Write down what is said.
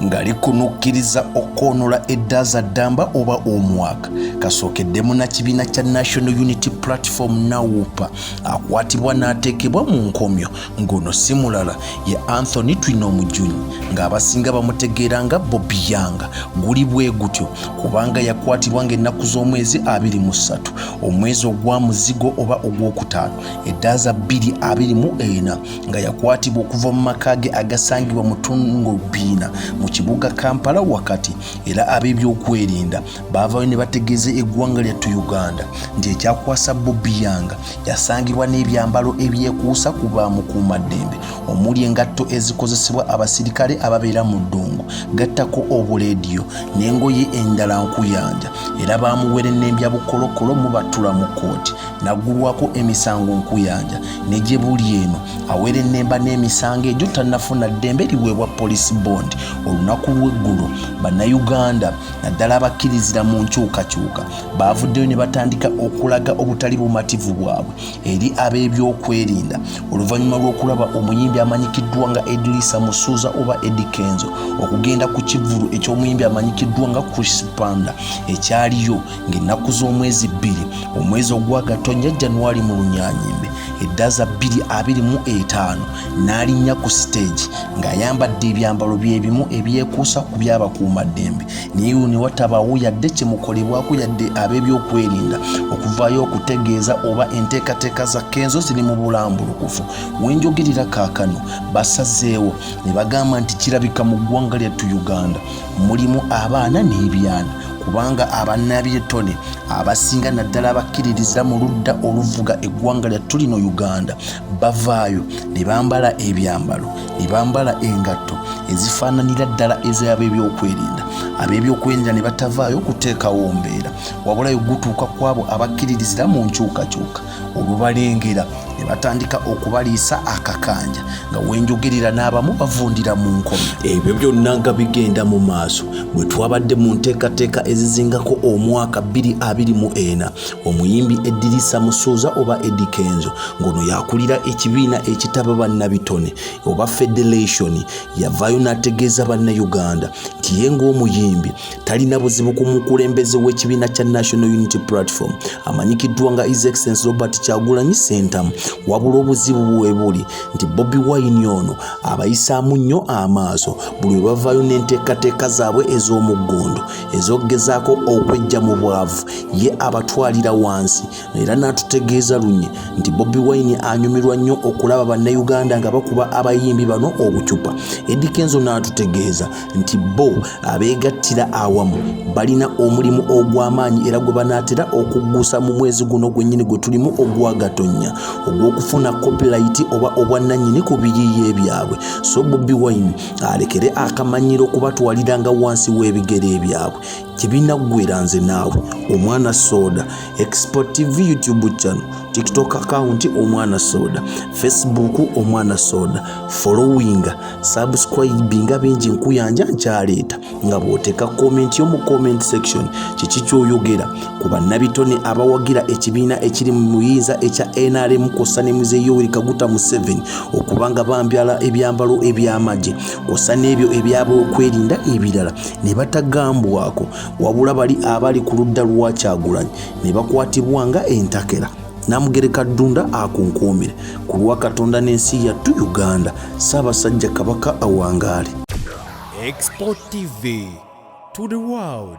nga likunukkiriza okwonola edda za ddamba oba omwaka. Kasookedde munnakibiina kya National Unity Platform NAWUPA akwatibwa n'ateekebwa mu nkomyo, ng'ono si mulala ye Anthony Twino Mujunyi, ng'abasinga bamutegeera nga Bobby Yanga. Guli bwe gutyo kubanga yakwatibwa ng'ennaku z'omwezi 23 omwezi ogwa muzigo oba ogwokutaano edda za 2024 nga yakwatibwa okuva mu maka ge agasangibwa mu Tungo Bina mu kibuga Kampala wakati, era ab'ebyokwerinda baavayo ne bategeeza eggwanga lyattu Uganda nti ekyakwasa Bobby Yanga yasangibwa n'ebyambalo ebyekuusa ku bamukuumaddembe omuli engatto ezikozesebwa abasirikale ababeera mu ddungu, gattako obuleediyo n'engoye endala nkuyanja, era baamuwere n'embya bukolokolo mu batula mu kkooti naggulwako emisango nkuyanja, ne gye buli eno awere ennemba n'emisango egyo tannafuna ddembe liweebwa police bond. Olunaku lw'eggulo bannayuganda naddala abakkirizira mu nkyukakyuka baavuddeyo ne batandika okulaga obutali bumativu bwabwe eri ab'ebyokwerinda oluvannyuma lw'okulaba omuyimbi amanyikiddwa nga Edrisa Musuuza oba Eddie Kenzo okugenda ku kivvulu eky'omuyimbi amanyikiddwa nga Chris Panda ekyaliyo ng'ennaku z'omwezi 2 omwezi ogwa Gatonnya January mu Lunyanyimbe edda za 2025 n'alinnya ku stage ng'ayambadde ebyambalo byebimu ebyekuusa ku by'abakuumaddembe naye ne watabaawo yadde kyemukolebwako yadde ab'ebyokwerinda okuvaayo okutegeeza oba enteekateeka za Kenzo ziri mu bulambulukufu. Wenjogerera kaakano basazeewo ne bagamba nti kirabika mu ggwanga lyattu Uganda mulimu abaana n'ebyana kubanga abannabyetone abasinga naddala abakkiririza mu ludda oluvuga eggwanga lyattu lino Uganda bavaayo ne bambala ebyambalo ne bambala engatto ezifaananira ddala ez'ab'ebyokwerinda. Ab'ebyokwerinda ne batavaayo kuteekawo mbeera wabulayo gutuuka kwabo abakkiririzira mu nkyukakyuka olubalengera ne batandika okubaliisa akakanja nga wenjogerera n'abamu bavundira mu nkomyo. Ebyo byonna nga bigenda mu maaso bwe twabadde mu nteekateeka ezizingako omwaka 2024 omuyimbi Edrisa Musuuza oba Eddie Kenzo ng'ono yakulira ekibiina ekitaba bannabitone oba Federation yavaayo n'ategeeza bannayuganda nti ye ng'omuyimbi talina buzibu ku mukulembeze w'ekibiina kya National Unity Platform amanyikiddwa nga His Excellency Robert Kyagulanyi Ssentamu, wabula obuzibu bwe buli nti Bobby Wine ono abayisaamu nnyo amaaso buli we bavaayo n'enteekateeka zaabwe ez'omuggondo ez'okugezaako okwejja mu bwavu ye abatwalira wansi, era n'atutegeeza lunye nti Bobby Wine anyumirwa nnyo okulaba bannayuganda nga bakuba abayimbi bano obucupa. Eddie Kenzo n'atutegeeza nti bo abeegattira awamu balina omulimu ogw'amaanyi era gwe banaatera okugguusa mu mwezi guno gwennyini gwe tulimu ogwa Gatonnya ogw'okufuna copyright oba obwannannyini ku biyiiye byabwe. So Bobby Wine alekere akamanyiro okubatwaliranga wansi w'ebigere byabwe. Kibiina ggwera nze naawe Omwana Soda, Export TV YouTube channel, TikTok account Omwana Soda, Facebook Omwana Soda, following, subscribing bingi nkuyanja nkyaleeta nga bw'oteeka comment yo mu comment section kiki ky'oyogera ku bannabitone abawagira ekibiina ekiri mu muyinza ekya NRM kosa ne Muzeeyi Yoweri Kaguta Museveni okubanga bambyala ebyambalo eby'amagye kosa n'ebyo eby'abokwerinda ebirala ne batagambwako wabula bali abali ku ludda lwa Kyagulanyi ne bakwatibwa nga entakera. Namugereka Ddunda akunkuumire ku lwa Katonda n'ensi yattu Uganda. Ssaabasajja Kabaka awangaale. Export TV to the world.